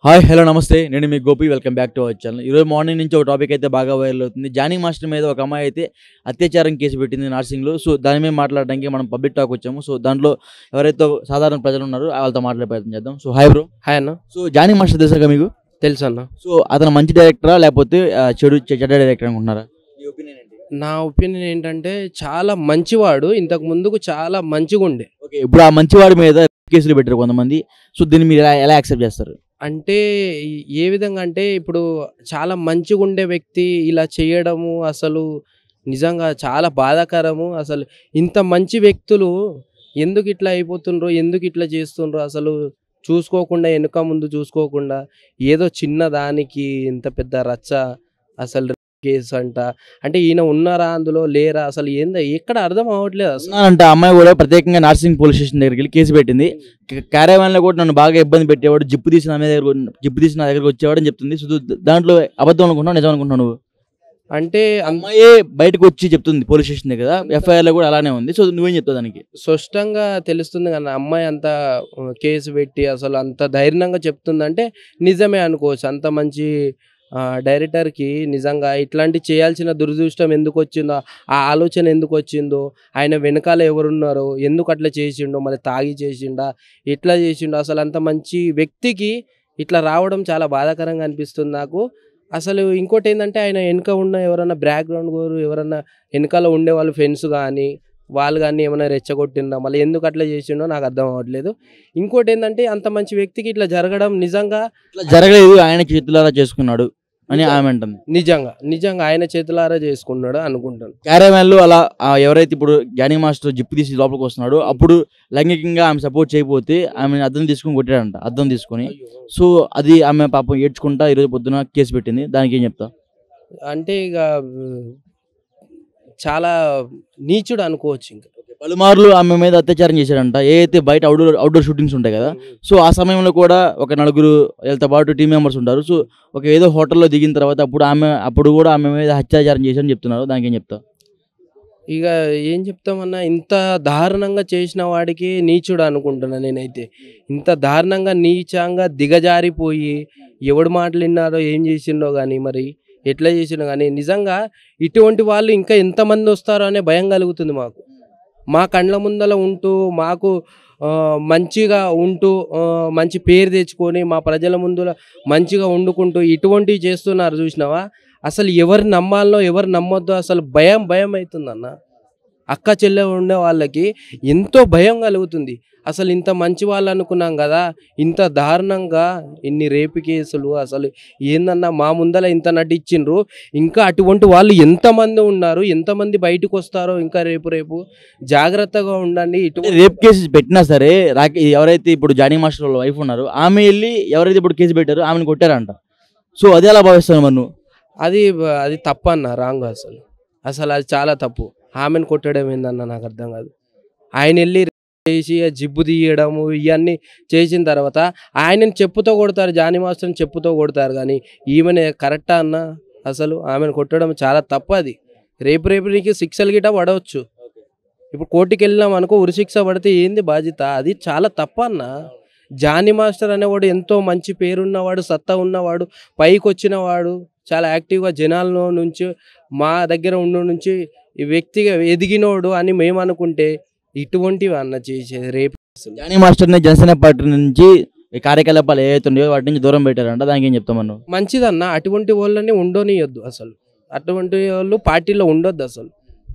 Hi hello నమస్తే నేను మీ Gopi welcome back to our channel. ఈరోజు మార్నింగ్ నుంచి ఒక టాపిక్ అయితే బాగా వైరల్ అవుతుంది. జానీ మాస్టర్ మీద ఒక అమ్మాయి అయితే అత్యాచారం కేసు పెట్టింది నార్సింగ్లో. సో దాని మీద మాట్లాడడానికి మనం పబ్లిక్ టాక్ వచ్చాము. సో దాంట్లో ఎవరైతే సాధారణ ప్రజలు ఉన్నారో వాళ్ళతో మాట్లాడే ప్రయత్నం చేద్దాం. So hi bro. హాయ్ అన్న. సో జానీ మాస్టర్ తెలుసా మీకు? తెలుసు అన్న. సో అతను మంచి డైరెక్టరా లేకపోతే చెడ్డ డైరెక్టర్ అనుకుంటున్నారా? మీ ఒపీనియన్ ఏంటి? నా ఒపీనియన్ ఏంటంటే చాలా మంచివాడు, ఇంతకు ముందుకు చాలా మంచిగా ఉండే. ఓకే, ఇప్పుడు ఆ మంచివాడి మీద కేసులు పెట్టారు కొంతమంది. సో దీన్ని మీరు ఎలా యాక్సెప్ట్ చేస్తారు? అంటే ఏ విధంగా అంటే ఇప్పుడు చాలా మంచిగా ఉండే వ్యక్తి ఇలా చేయడము అసలు నిజంగా చాలా బాధాకరము. అసలు ఇంత మంచి వ్యక్తులు ఎందుకు ఇట్లా అయిపోతుండ్రో, ఎందుకు ఇట్లా చేస్తుండ్రో అసలు చూసుకోకుండా, వెనుక ముందు చూసుకోకుండా ఏదో చిన్న దానికి ఇంత పెద్ద రచ్చ, అసలు కేసు అంట. అంటే ఈయన ఉన్నారా అందులో లేరా అసలు ఏందో ఎక్కడ అర్థం అవ్వట్లేదు అసలు. అంటే అమ్మాయి కూడా ప్రత్యేకంగా నార్సింగ్ పోలీస్ స్టేషన్ దగ్గరికి వెళ్ళి కేసు పెట్టింది. క్యారవాన్లో కూడా నన్ను బాగా ఇబ్బంది పెట్టేవాడు, జిప్పు తీసిన నా దగ్గరకు వచ్చేవాడు అని చెప్తుంది. సో దాంట్లో అబద్ధం అనుకుంటున్నావు, నిజం అనుకుంటున్నావు నువ్వు? అంటే అమ్మాయే బయటకు వచ్చి చెప్తుంది పోలీస్ స్టేషన్ దగ్గర, ఎఫ్ఐఆర్లో కూడా అలానే ఉంది. సో నువ్వేం చెప్తావు దానికి? స్పష్టంగా తెలుస్తుంది కానీ అమ్మాయి అంత కేసు పెట్టి అసలు అంత ధైర్యంగా చెప్తుందంటే నిజమే అనుకోవచ్చు. అంత మంచి డైరెక్టర్కి నిజంగా ఇట్లాంటి చేయాల్సిన దురదృష్టం ఎందుకు వచ్చిందో, ఆ ఆలోచన ఎందుకు వచ్చిందో, ఆయన వెనకాల ఎవరున్నారో, ఎందుకు అట్లా చేసిండో, మరి తాగి చేసిండా, ఎట్లా చేసిండో, అసలు అంత మంచి వ్యక్తికి ఇట్లా రావడం చాలా బాధాకరంగా అనిపిస్తుంది నాకు. అసలు ఇంకోటి ఏంటంటే ఆయన వెనుక ఉన్న ఎవరన్నా బ్యాక్గ్రౌండ్ గోరు ఎవరన్నా వెనకాల ఉండే వాళ్ళు ఫ్రెండ్స్ కానీ వాళ్ళు కానీ ఏమైనా రెచ్చగొట్టిందా, మళ్ళీ ఎందుకు అట్లా చేసిండో నాకు అర్థం అవ్వట్లేదు. ఇంకోటి ఏంటంటే అంత మంచి వ్యక్తికి ఇట్లా జరగడం నిజంగా ఇట్లా జరగలేదు, ఆయన చేతులారా చేసుకున్నాడు అని ఆమె అంటుంది. నిజంగా ఆయన చేతులారా చేసుకున్నాడు అనుకుంటాను. క్యారవాన్లో అలా ఎవరైతే ఇప్పుడు జానీ మాస్టర్ జిప్పు తీసి లోపలికి వస్తున్నాడో అప్పుడు లైంగికంగా ఆమె సపోర్ట్ చేయకపోతే ఆమె అద్దం తీసుకుని కొట్టాడంట, అద్దం తీసుకొని. సో అది ఆమె పాపం ఏడ్చుకుంటా ఈరోజు పొద్దున కేసు పెట్టింది. దానికి ఏం చెప్తా? అంటే ఇక చాలా నీచుడు అనుకోవచ్చు. ఇంకా పలుమార్లు ఆమె మీద అత్యాచారం చేశాడంట. ఏదైతే బయట అవుట్డోర్ షూటింగ్స్ ఉంటాయి కదా, సో ఆ సమయంలో కూడా ఒక నలుగురు వీళ్ళతో పాటు టీం మెంబర్స్ ఉంటారు. సో ఒక ఏదో హోటల్లో దిగిన తర్వాత అప్పుడు కూడా ఆమె మీద అత్యాచారం చేశారని చెప్తున్నారు. దానికి ఏం చెప్తా? ఇక ఏం చెప్తామన్నా, ఇంత దారుణంగా చేసిన వాడికి నీచుడు అనుకుంటున్నా నేనైతే. ఇంత దారుణంగా నీచంగా దిగజారిపోయి ఎవడు మాట్లాడినారో ఏం చేసిండో కానీ, మరి ఎట్లా చేసిండో కానీ, నిజంగా ఇటువంటి వాళ్ళు ఇంకా ఎంతమంది వస్తారో అనే భయం కలుగుతుంది మాకు. మా కండ్ల ముందల ఉంటూ మాకు మంచిగా ఉంటూ మంచి పేరు తెచ్చుకొని మా ప్రజల ముందు మంచిగా వండుకుంటూ ఇటువంటివి చేస్తున్నారు చూసినావా. అసలు ఎవరు నమ్మాలనో ఎవరు నమ్మొద్దో అసలు భయం అవుతుందన్న. అక్క చెల్లె ఉండే వాళ్ళకి ఎంతో భయం కలుగుతుంది. అసలు ఇంత మంచి వాళ్ళు అనుకున్నాం కదా, ఇంత దారుణంగా ఇన్ని రేపు కేసులు అసలు ఏందన్నా. మా ముందల ఇంత నటించిండ్రు, ఇంకా అటువంటి వాళ్ళు ఎంతమంది ఉన్నారు, ఎంతమంది బయటకు వస్తారో. ఇంకా రేపు జాగ్రత్తగా ఉండండి. రేప్ కేసు పెట్టినా సరే ఎవరైతే ఇప్పుడు జానీ మాస్టర్ వాళ్ళ వైఫ్ ఉన్నారో ఆమె వెళ్ళి ఎవరైతే ఇప్పుడు కేసు పెట్టారో ఆమెను కొట్టారంట. సో అది ఎలా భావిస్తాను మరి నువ్వు? అది తప్పు అన్న, రాంగ్. అసలు అది చాలా తప్పు. ఆమెను కొట్టడం ఏందన్న నాకు అర్థం కాదు. ఆయన వెళ్ళి చేసి జిబ్బు తీయడము ఇవన్నీ చేసిన తర్వాత ఆయనని చెప్పుతో కొడతారు, జానీ మాస్టర్ని చెప్పుతో కొడతారు. కానీ ఈమెను కరెక్టా అన్న? అసలు ఆమెను కొట్టడం చాలా తప్పు. అది రేపు నీకు శిక్షలు గిట్ట పడవచ్చు. ఇప్పుడు కోర్టుకి వెళ్ళినాం అనుకో, ఉరిశిక్ష పడితే ఏంది బాధ్యత? అది చాలా తప్పు అన్న. జానీ మాస్టర్ అనేవాడు ఎంతో మంచి పేరున్నవాడు, సత్తా ఉన్నవాడు, పైకి వచ్చినవాడు, చాలా యాక్టివ్గా జనాల నుంచి మా దగ్గర ఉన్న నుంచి ఈ వ్యక్తిగా ఎదిగినోడు అని మేము అనుకుంటే ఇటువంటివి అన్న చేసేది రేపు. జానీ మాస్టర్ని జనసేన పార్టీ నుంచి కార్యకలాపాలు ఏవైతే ఉన్నాయో వాటి నుంచి దూరం పెట్టారంట. దానికి ఏం చెప్తామన్నా? మంచిదన్న. అటువంటి వాళ్ళని ఉండనియొద్దు. అసలు అటువంటి వాళ్ళు పార్టీలో ఉండొద్దు. అసలు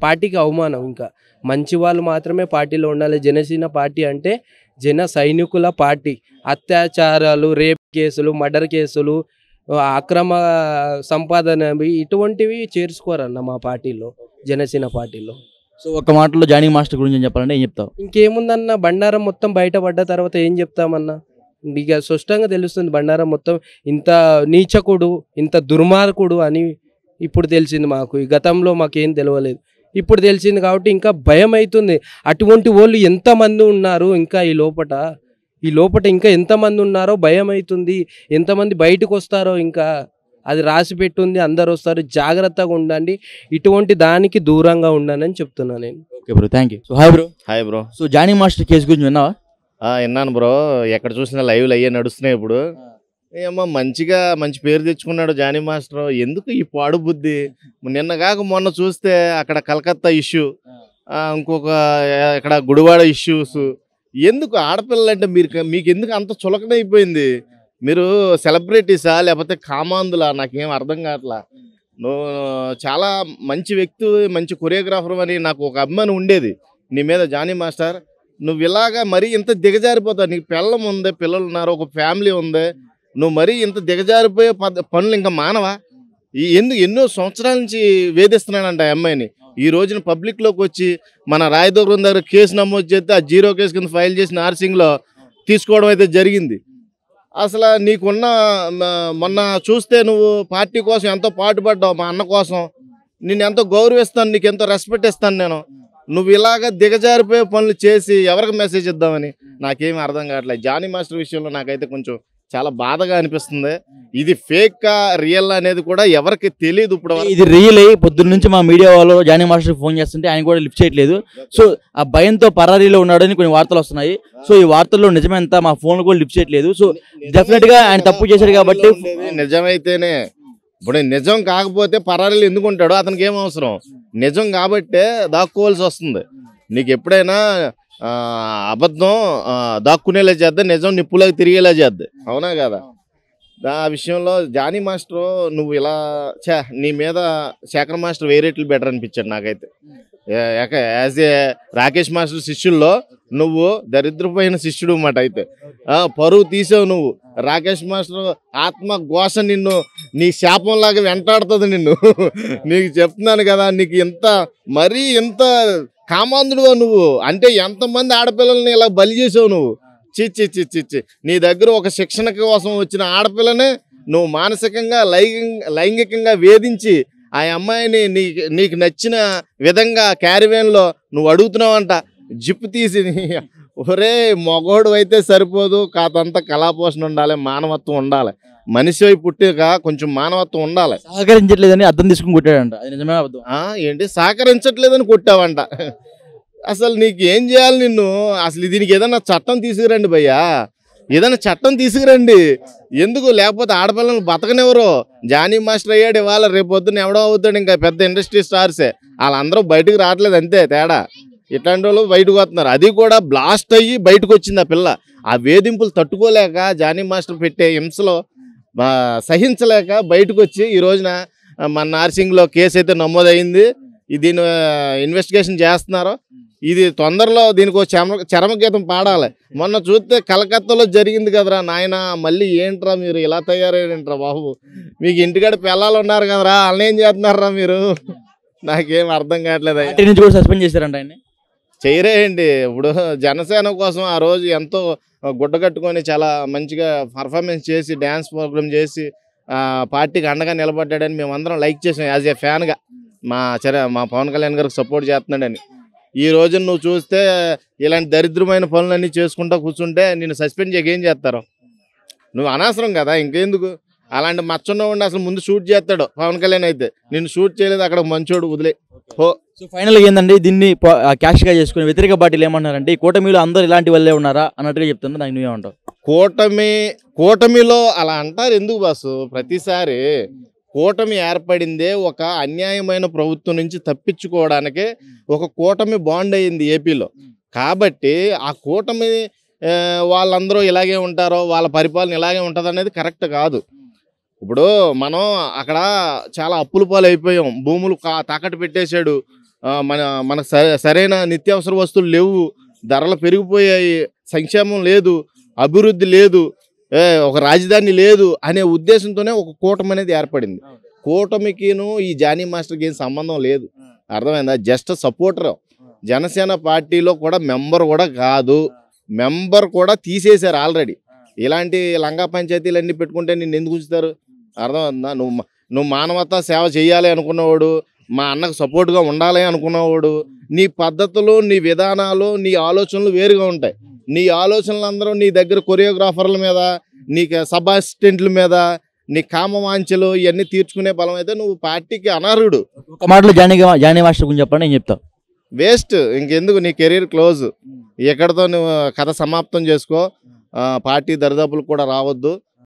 పార్టీకి అవమానం. ఇంకా మంచి వాళ్ళు మాత్రమే పార్టీలో ఉండాలి. జనసేన పార్టీ అంటే జన సైనికుల పార్టీ. అత్యాచారాలు, రేప్ కేసులు, మర్డర్ కేసులు, అక్రమ సంపాదన ఇటువంటివి చేర్చుకోరన్న మా పార్టీలో, జనసేన పార్టీలో. సో ఒక మాటలో జానీ మాస్టర్ గురించి చెప్పాలంటే ఏం చెప్తావు? ఇంకేముందన్న, బండారం మొత్తం బయటపడ్డ తర్వాత ఏం చెప్తామన్నా? ఇక స్పష్టంగా తెలుస్తుంది బండారం మొత్తం ఇంత నీచకుడు, ఇంత దుర్మార్గుడు అని ఇప్పుడు తెలిసింది మాకు. ఈ గతంలో మాకేం తెలియలేదు, ఇప్పుడు తెలిసింది కాబట్టి ఇంకా భయం అవుతుంది. అటువంటి వాళ్ళు ఎంతమంది ఉన్నారు ఇంకా ఈ లోపట ఇంకా ఎంతమంది ఉన్నారో భయం అవుతుంది. ఎంతమంది బయటకు వస్తారో ఇంకా అది రాసి పెట్టుంది. అందరు వస్తారు, జాగ్రత్తగా ఉండండి, ఇటువంటి దానికి దూరంగా ఉండండి అని చెప్తున్నాను నేను. Okay bro, thank you. So hi bro. Hi bro. So Jani master case గురించి విన్నావా? విన్నాను బ్రో. ఎక్కడ చూసినా లైవ్లు అయ్యే నడుస్తున్నాయి ఇప్పుడు. ఏమో మంచిగా మంచి పేరు తెచ్చుకున్నాడు జానీ మాస్టర్. ఎందుకు ఈ పాడు బుద్ధి? నిన్న కాక మొన్న చూస్తే అక్కడ కలకత్తా ఇష్యూ, ఇంకొక ఇక్కడ గుడివాడ ఇష్యూస్. ఎందుకు ఆడపిల్లలంటే మీకు ఎందుకు అంత చులకనైపోయింది? మీరు సెలబ్రిటీసా లేకపోతే కామాందులా? నాకేం అర్థం కావట్లా. నువ్వు చాలా మంచి వ్యక్తి, మంచి కొరియోగ్రాఫర్ అని నాకు ఒక అభిమానం ఉండేది నీ మీద జానీ మాస్టర్. నువ్వు ఇలాగా మరీ ఇంత దిగజారిపోతావు. నీకు పిల్లం ఉంది, పిల్లలు ఉన్నారు, ఒక ఫ్యామిలీ ఉంది. నువ్వు మరీ ఇంత దిగజారిపోయే పనులు ఇంకా మానవా? ఎన్నో సంవత్సరాల నుంచి వేధిస్తున్నాడంట ఆ అమ్మాయిని. ఈ రోజున పబ్లిక్లోకి వచ్చి మన రాయదుర్గం దగ్గర కేసు నమోదు చేస్తే ఆ 0 కేసు కింద ఫైల్ చేసి నార్సింగ్లో తీసుకోవడం అయితే జరిగింది. అసలు నీకున్న మొన్న చూస్తే నువ్వు పార్టీ కోసం ఎంతో పాటుపడ్డావు, మా అన్న కోసం. నేను ఎంతో గౌరవిస్తాను, నీకు ఎంతో రెస్పెక్ట్ ఇస్తాను నేను. నువ్వు ఇలాగ దిగజారిపోయే పనులు చేసి ఎవరికి మెసేజ్ ఇద్దామని నాకేమీ అర్థం కావట్లేదు. జానీ మాస్టర్ విషయంలో నాకైతే కొంచెం చాలా బాధగా అనిపిస్తుంది. ఇది ఫేక్ రియల్ అనేది కూడా ఎవరికి తెలియదు. ఇప్పుడు ఇది రియల్ అయ్యి పొద్దున్న నుంచి మా మీడియా వాళ్ళు జానీ మాస్టర్ ఫోన్ చేస్తుంటే ఆయన కూడా లిఫ్ట్ చేయట్లేదు. సో ఆ భయంతో పరారీలో ఉన్నాడని కొన్ని వార్తలు వస్తున్నాయి. సో ఈ వార్తల్లో నిజమెంత? మా ఫోన్ కూడా లిఫ్ట్ చేయట్లేదు. సో డెఫినెట్ గా ఆయన తప్పు చేశాడు కాబట్టి. నిజమైతేనే ఇప్పుడు నిజం కాకపోతే పరారీలు ఎందుకు ఉంటాడు? అతనికి ఏం అవసరం? నిజం కాబట్టే దాక్కోవాల్సి వస్తుంది. నీకు ఎప్పుడైనా అబద్ధం దాక్కునేలా చేద్దా, నిజం నిప్పులాగా తిరిగేలా చేద్ది. అవునా కదా? ఆ విషయంలో జానీ మాస్టర్ నువ్వు ఇలా నీ మీద శేఖర్ మాస్టర్ వేరేట్లు బెటర్ అనిపించాడు నాకైతే. యాజ్ ఏ రాకేష్ మాస్టర్ శిష్యుల్లో నువ్వు దరిద్రపోయిన శిష్యుడు అన్నమాట. అయితే పరువు తీసావు నువ్వు. రాకేష్ మాస్టర్ ఆత్మ ఘోష నిన్ను, నీ శాపంలాగా వెంటాడుతుంది నిన్ను. నీకు చెప్తున్నాను కదా, నీకు మరీ ఇంత కామాంధుడుగా నువ్వు అంటే ఎంతమంది ఆడపిల్లల్ని ఇలా బలి చేసావు నువ్వు. చిచ్చి నీ దగ్గర ఒక శిక్షణ కోసం వచ్చిన ఆడపిల్లనే నువ్వు మానసికంగా లైంగికంగా వేధించి ఆ అమ్మాయిని నీకు నచ్చిన విధంగా క్యారివేన్లో నువ్వు అడుగుతున్నావంట. జిప్పు తీసి ఒరే మగోడు అయితే సరిపోదు, కాతంతా కళాపోషణ ఉండాలి, మానవత్వం ఉండాలి. మనిషి అయి పుట్టాక కొంచెం మానవత్వం ఉండాలి. సహకరించట్లేదని అర్థం తీసుకుని కొట్టాడంట. అది నిజమే అబద్ధం? ఏంటి సహకరించట్లేదని కొట్టావంట? అసలు నీకు ఏం చేయాలి నిన్ను? అసలు దీనికి ఏదన్నా చట్టం తీసుకురండి భయ్యా, ఏదైనా చట్టం తీసుకురండి. ఎందుకు? లేకపోతే ఆడపిల్లలు బతకనివ్వరు. జానీ మాస్టర్ అయ్యాడు ఇవాళ, రేపు పొద్దున్న ఎవడో అవుతాడు ఇంకా పెద్ద ఇండస్ట్రీ స్టార్సే. వాళ్ళందరూ బయటకు రావట్లేదు, అంతే తేడా. ఇట్లాంటి వాళ్ళు బయటకు వస్తున్నారు. అది కూడా బ్లాస్ట్ అయ్యి బయటకు వచ్చింది ఆ పిల్ల. ఆ వేధింపులు తట్టుకోలేక జానీ మాస్టర్ పెట్టే హింసలో సహించలేక బయటకు వచ్చి ఈ రోజున మన నార్సింగ్లో కేసు అయితే నమోదైంది. దీని ఇన్వెస్టిగేషన్ చేస్తున్నారు. ఇది తొందరలో దీనికి చరమగీతం పాడాలి. మొన్న చూస్తే కలకత్తాలో జరిగింది కదరా నాయన. మళ్ళీ ఏంట్రా మీరు ఇలా తయారయ్యారంట్రా బాబు? మీకు ఇంటికాడ పిల్లలు ఉన్నారు కదరా, వాళ్ళని ఏం చేస్తున్నారా మీరు? నాకేం అర్థం కావట్లేదు. సస్పెండ్ చేశారంట ఆయన. చేయరేయండి. ఇప్పుడు జనసేన కోసం ఆ రోజు ఎంతో గుడ్డ కట్టుకొని చాలా మంచిగా పర్ఫార్మెన్స్ చేసి డ్యాన్స్ ప్రోగ్రామ్ చేసి పార్టీకి అండగా నిలబడ్డాడని మేమందరం లైక్ చేసాం యాజ్ ఏ ఫ్యాన్గా. మా పవన్ కళ్యాణ్ గారికి సపోర్ట్ చేస్తున్నాడని. ఈ రోజు నువ్వు చూస్తే ఇలాంటి దరిద్రమైన పనులన్నీ చేసుకుంటూ కూర్చుంటే నిన్ను సస్పెండ్ చేయక ఏం చేస్తారు? నువ్వు అనవసరం కదా, ఇంకెందుకు? అలాంటి మచ్చున్న ఉండి అసలు ముందు షూట్ చేస్తాడు పవన్ కళ్యాణ్. అయితే నిన్ను షూట్ చేయలేదు, అక్కడ మంచోడు వదిలే హో. సో ఫైనల్గా ఏంటంటే దీన్ని క్యాష్గా చేసుకుని వ్యతిరేక పార్టీలు ఏమంటున్నారంటే ఈ కూటమిలో అందరూ ఇలాంటి వాళ్ళే ఉన్నారా అన్నట్టుగా చెప్తున్నారు. దానికి నువ్వేమంటావు? కూటమిలో అలా అంటారు ఎందుకు బాసు? ప్రతిసారి కూటమి ఏర్పడిందే ఒక అన్యాయమైన ప్రభుత్వం నుంచి తప్పించుకోవడానికి. ఒక కూటమి బాండ్ అయింది ఏపీలో. కాబట్టి ఆ కూటమి వాళ్ళందరూ ఇలాగే ఉంటారో, వాళ్ళ పరిపాలన ఇలాగే ఉంటుంది అనేది కరెక్ట్ కాదు. ఇప్పుడు మనం అక్కడ చాలా అప్పుల పాలు అయిపోయాం. భూములు తాకట్టు పెట్టేశాడు. మనకు సరైన నిత్యావసర వస్తువులు లేవు, ధరలు పెరిగిపోయాయి, సంక్షేమం లేదు, అభివృద్ధి లేదు, ఒక రాజధాని లేదు అనే ఉద్దేశంతోనే ఒక కూటమి అనేది ఏర్పడింది. కూటమికిను ఈ జానీ మాస్టర్కి ఏం సంబంధం లేదు. అర్థమైందా? Just supporter. జనసేన పార్టీలో కూడా మెంబర్ కూడా కాదు. మెంబర్ కూడా తీసేశారు ఆల్రెడీ. ఇలాంటి లంగా పంచాయతీలన్నీ పెట్టుకుంటే నిన్ను ఎందుకు ఉంచుతారు? అర్థమవుతుందా? నువ్వు మానవతా సేవ చేయాలి అనుకున్నవాడు, మా అన్నకు సపోర్ట్గా ఉండాలి అనుకున్నవాడు, నీ పద్ధతులు, నీ విధానాలు, నీ ఆలోచనలు వేరుగా ఉంటాయి. నీ ఆలోచనలు అందరూ నీ దగ్గర కొరియోగ్రాఫర్ల మీద, నీకు సబ్ అసిస్టెంట్ల మీద, నీ కామవాంఛలు ఇవన్నీ తీర్చుకునే బలం అయితే నువ్వు పార్టీకి అనర్హుడు. ఒక మాటలో జానీ మాస్టర్ గురించి చెప్పండి, నేను చెప్తా. వేస్ట్. ఇంకెందుకు? నీ కెరీర్ క్లోజ్. ఎక్కడితో నువ్వు కథ సమాప్తం చేసుకో. పార్టీ దరిదాపులకు కూడా రావద్దు.